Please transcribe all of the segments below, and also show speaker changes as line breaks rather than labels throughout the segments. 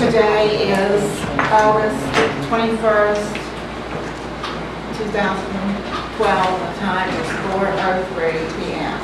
Today is August 21st, 2012. The time is 4:03 p.m.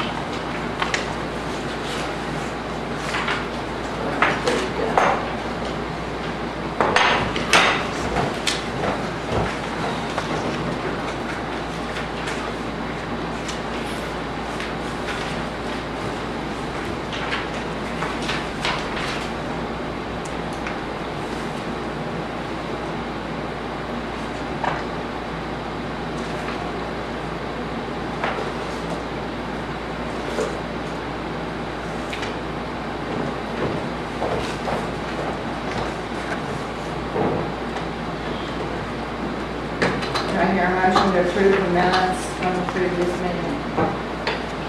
Do I hear a motion to approve the minutes from the previous meeting?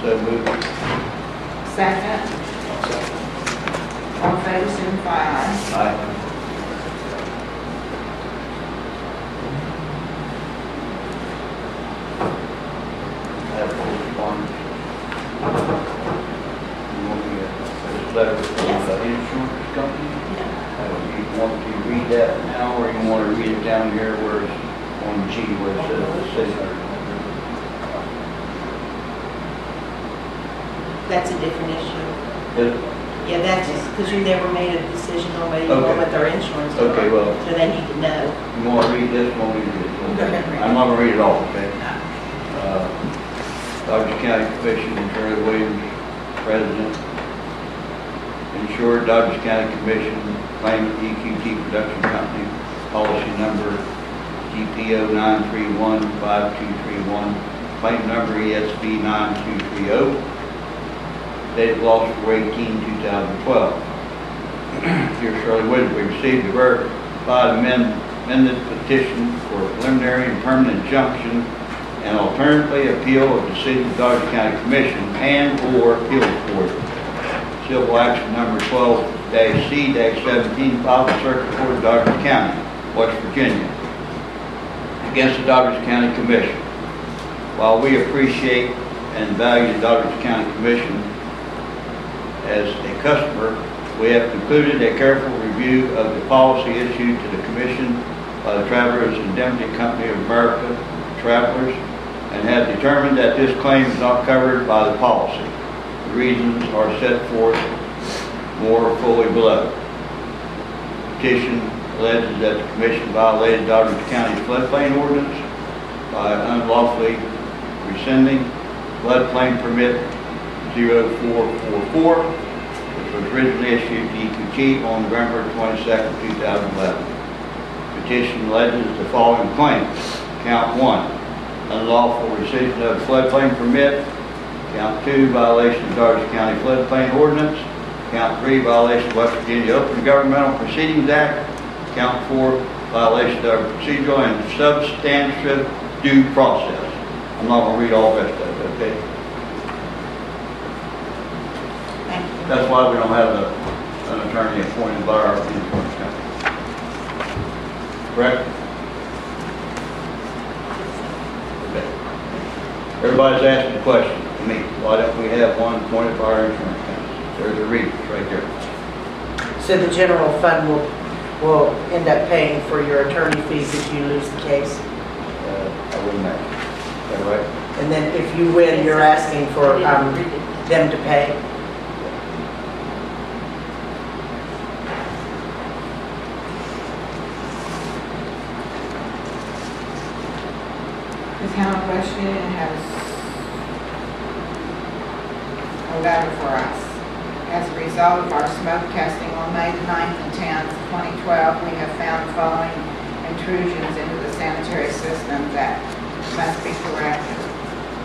So moved.
Second. All in favor, signify aye.
Aye. Have correspondence. You want me to, this letter from the insurance company? You want to read that now, or you want to read it down here where it's on G, where it says the city?
That's a different issue.
Is-
Yeah, that's just because you never made a decision on whether you
Okay.
want with their insurance. or
Okay,
not.
well,
So they need to know.
you want to read this, want me to read it?
Go ahead and read it.
I'm not going to read it all, okay? Dodge County Commission, Terry Williams, President. Insured Dodge County Commission, claimant EQT Production Company, policy number GPO 9315231, claim number ESV 9230, date of loss for 18/2012. Dear Shirley Williams, we received a verified amended petition for preliminary and permanent injunction and alternately appeal of the City of Dodge County Commission and/or appeals court. Civil action number 12-C-17 filed with Circuit Court of Dodge County, West Virginia, against the Dodge County Commission. While we appreciate and value the Dodge County Commission as a customer, we have concluded a careful review of the policy issued to the Commission by the Travelers Indemnity Company of America, Travelers, and have determined that this claim is not covered by the policy. The reasons are set forth more fully below. Petition alleges that the Commission violated Dodge County's floodplain ordinance by unlawfully rescinding floodplain permit 0444, which was originally issued to EQT on November 22nd, 2011. Petition alleges the following claims. Count 1, unlawful rescission of floodplain permit. Count 2, violation of Dodge County floodplain ordinance. Count 3, violation of West Virginia Open Governmental Proceedings Act. Count 4, violation of procedural and substantive due process. I'm not going to read all the rest of it, okay?
Thank you.
That's why we don't have an attorney appointed by our insurance company. Correct? Okay. Everybody's asking a question to me. Why don't we have one appointed by our insurance company? There's a reason right there.
So the general fund will end up paying for your attorney fees if you lose the case?
I wouldn't imagine. Is that right?
And then if you win, you're asking for them to pay?
The town of West Virginia has a letter for us. As a result of our smoke testing on May the 9th and 10th, 2012, we have found the following intrusions into the sanitary system that must be corrected.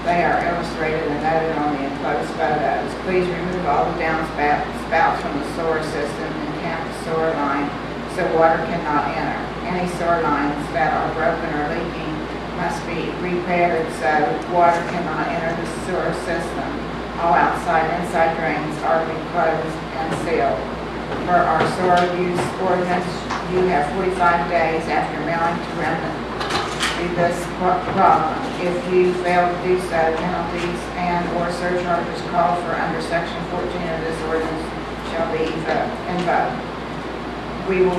They are illustrated and noted on the enclosed photos. Please remove all the downspouts from the sewer system and cap the sewer line so water cannot enter. Any sewer lines that are broken or leaking must be repaired so water cannot enter the sewer system. All outside and inside drains are to be closed and sealed. For our sewer use ordinance, you have 45 days after mailing to remedy this problem. If you fail to do so, penalties and/or surcharges called for under Section 14 of this ordinance shall be invoked. We will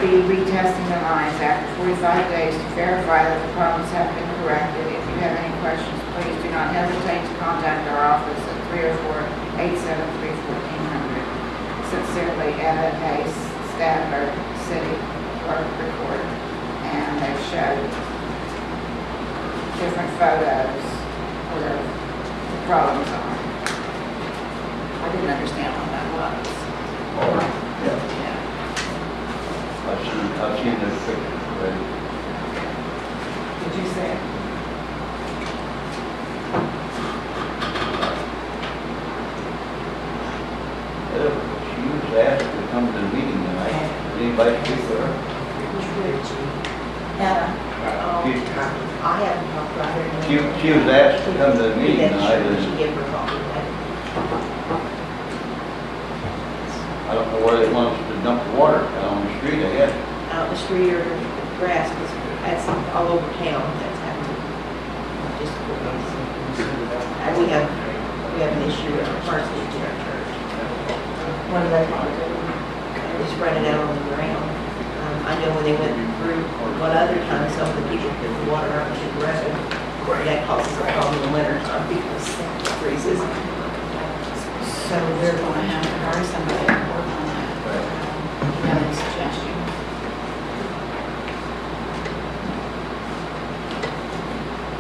be retesting the lines after 45 days to verify that the problems have been corrected. If you have any questions, please do not hesitate to contact our office at 304-873-1400. Sincerely, Etta Hayes, Stadler, City Clerk Recorder. And they showed different photos where the problems are. I didn't understand what that was.
Oh, yeah.
Yeah.
I've seen those pictures already.
Did you say it?
She was asked to come to the meeting tonight. Did anybody speak to her?
Etta.
She-
I haven't talked to her.
She was asked to come to the meeting tonight,
She
and
gave her copy.
I don't know where they want us to dump the water, out on the street, I guess.
Out in the street or grass, because that's all over town, that's happening. Just, and we have an issue with our parsonage in our church.
When they want to do.
Just run it out on the ground. I know when they went through one other time, some of the people put the water out in the road. That causes a problem in the winter time because it freezes.
So we're going to have to hire somebody to work on that. You have any suggestions?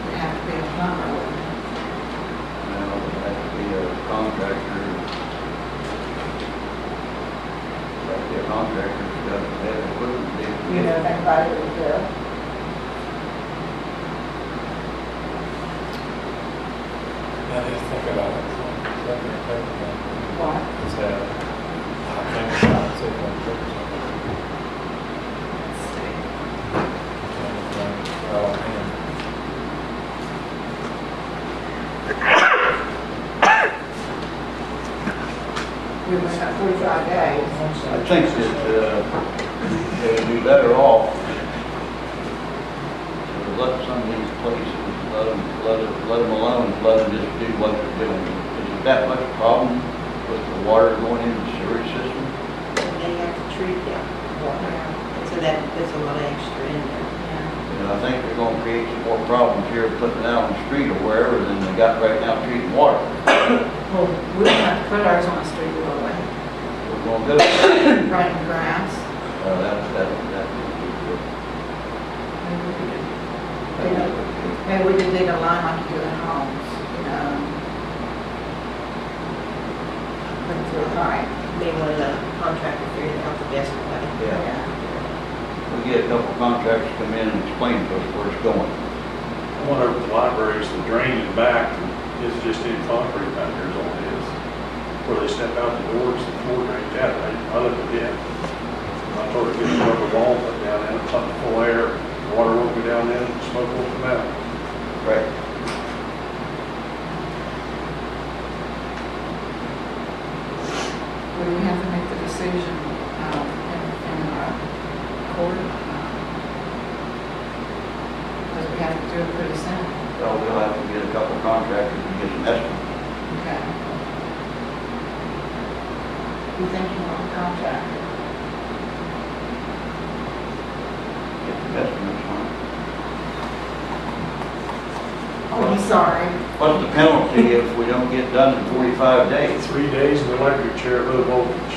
It'd have to be a plumber, wouldn't it?
Well, it has to be a contractor. It has to be a contractor who doesn't have equipment.
You know if anybody would do it?
I didn't think about it.
What?
It's a, I think shots at one purpose.
Let's see. We must have 45 days.
I think that they would be better off to let some of these places, let them alone, let them just do what they're doing. Is it that much problem with the water going into the sewer system?
They have to treat that water. So that puts a lot of extra in there.
And I think they're gonna create some more problems here putting it out on the street or wherever than they got right now treating water.
Well, we don't have to put ours on the street, will we?
We're gonna do it.
Right in grass.
That
Maybe we could dig a line like you do at homes, you know. Put it through a pipe.
They want the contractor to figure out the best way.
Yeah. We get a couple contractors come in and explain to us where it's going.
I went over to the libraries, the drain in the back is just in concrete back there is all it is. Where they step out the doors, the floor drains out, I looked at it. I told her to get a rubber wall put down in it, something full air, the water won't go down in, the smoke won't come out.
Right.
Will we have to make the decision in court? Because we have to do it pretty soon.
So we'll have to get a couple contractors and get some estimates.
Okay. You think you want a contractor?
Get some estimates on it.
Oh, I'm sorry.
What's the penalty if we don't get done in 45 days?
3 days in the electric chair, low voltage.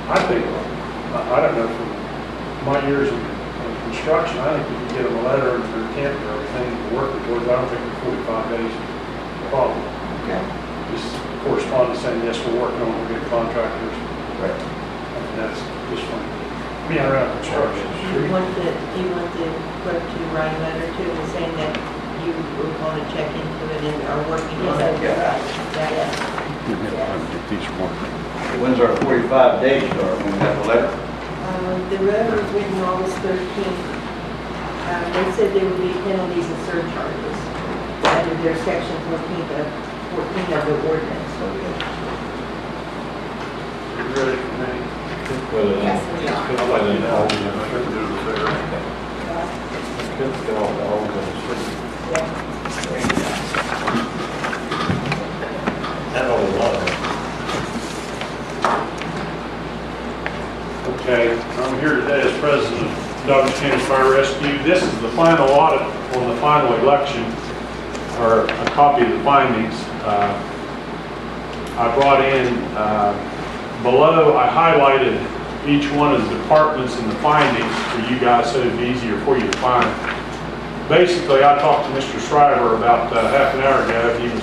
I think, I don't know, from my years of construction, I think we can get them a letter and their intent and everything to work towards. I don't think the 45 days is a problem.
Okay.
Just correspond to saying, yes, we're working on it, we're getting contractors.
Right.
And that's just from being around construction.
You want the clerk to write a letter to and saying that you were going to check into it and are working on it.
Yes.
When's our 45 days start when we have a letter?
The letter was written August 13th. They said there would be penalties and surcharges under their section 14 of the ordinance.
You ready for me?
Yes, we are.
Okay, I'm here today as president of Douglas County Fire Rescue. This is the final audit on the final election, or a copy of the findings. I brought in, below, I highlighted each one of the departments and the findings for you guys so it'd be easier for you to find. Basically, I talked to Mr. Shriver about half an hour ago. He was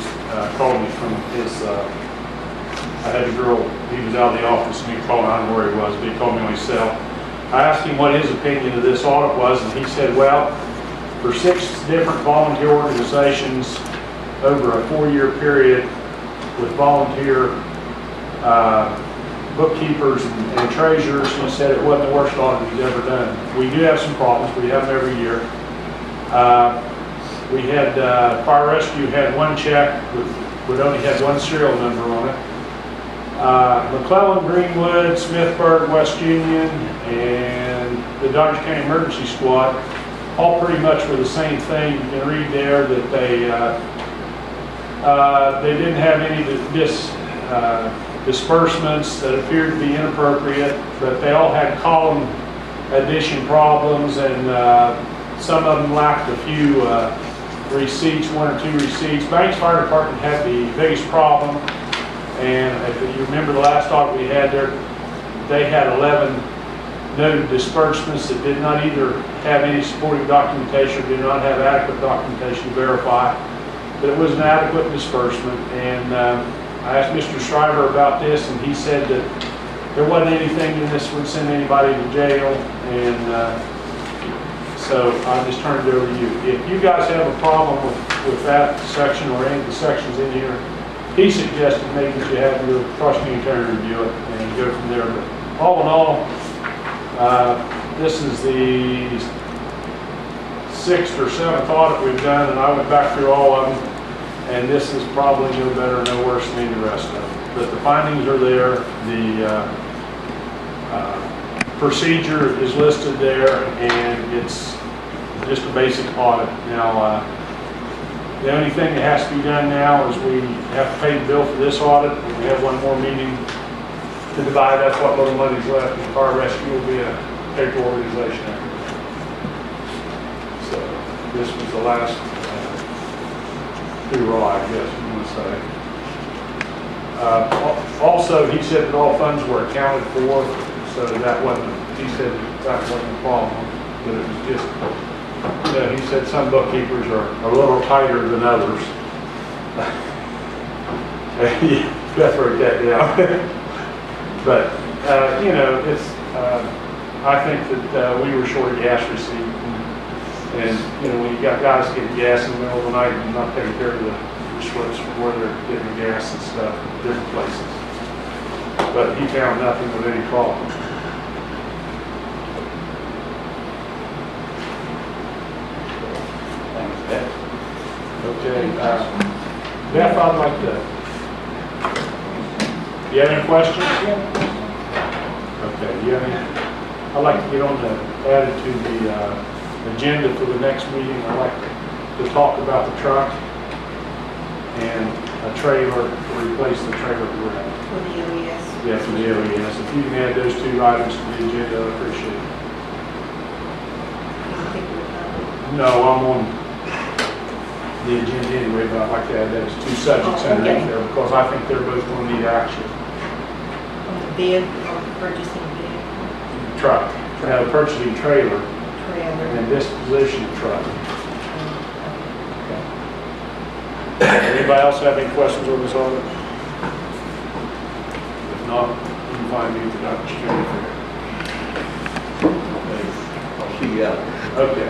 calling me from his, I had a girl, he was out of the office and he called, I don't know where he was, but he called me on his cell. I asked him what his opinion of this audit was, and he said, well, for 6 different volunteer organizations over a 4-year period with volunteer bookkeepers and treasurers, he said it wasn't the worst audit he's ever done. We do have some problems, we have them every year. We had, Fire Rescue had 1 check with only had 1 serial number on it. McClellan, Greenwood, Smithburg, West Union, and the Dodge County Emergency Squad all pretty much were the same thing. You can read there that they didn't have any disbursements that appeared to be inappropriate, but they all had column addition problems, and some of them lacked a few receipts, 1 or 2 receipts. Banks Fire Department had the biggest problem, and if you remember the last audit we had there, they had 11 noted disbursements that did not either have any supporting documentation or did not have adequate documentation to verify that it was an adequate disbursement. And I asked Mr. Shriver about this, and he said that there wasn't anything in this would send anybody to jail, and so I just turned it over to you. If you guys have a problem with that section or any of the sections in here, he suggested maybe you have your prosecuting attorney review it and go from there. But all in all, this is the 6th or 7th audit we've done, and I went back through all of them, and this is probably no better or no worse than any of the rest of them. But the findings are there. The procedure is listed there, and it's just a basic audit. Now, the only thing that has to be done now is we have to pay the bill for this audit, and we have 1 more meeting to divide up what little money's left, and Fire Rescue will be a paper organization after that. So this was the last hoorah, I guess you want to say. Also, he said that all funds were accounted for, so that wasn't, he said that wasn't a problem, but it was just, you know, he said some bookkeepers are a little tighter than others. Beth wrote that down. But, you know, it's, I think that we were short a gas receipt. And, you know, when you got guys getting gas in the middle of the night and not taking care of the slips from where they're getting the gas and stuff in different places. But he found nothing with any problem.
Thanks, Beth.
Okay. Beth, I'd like to. Do you have any questions? Okay. Do you have any? I'd like to get on the added to the agenda for the next meeting. I'd like to talk about the truck and a trailer to replace the trailer we're having.
For the OES.
Yeah, for the OES. If you can add those 2 items to the agenda, I'd appreciate it.
You don't think we're done?
No, I'm on the agenda anyway, but I'd like to add those 2 subjects underneath there because I think they're both going to need action.
On the bid, or purchasing bid,
Truck. Now, purchasing trailer
trailer.
and disposition of truck. Anybody else have any questions on this audit? If not, you can find me at the Dr. County Fair.
I'll see you out there.
Okay.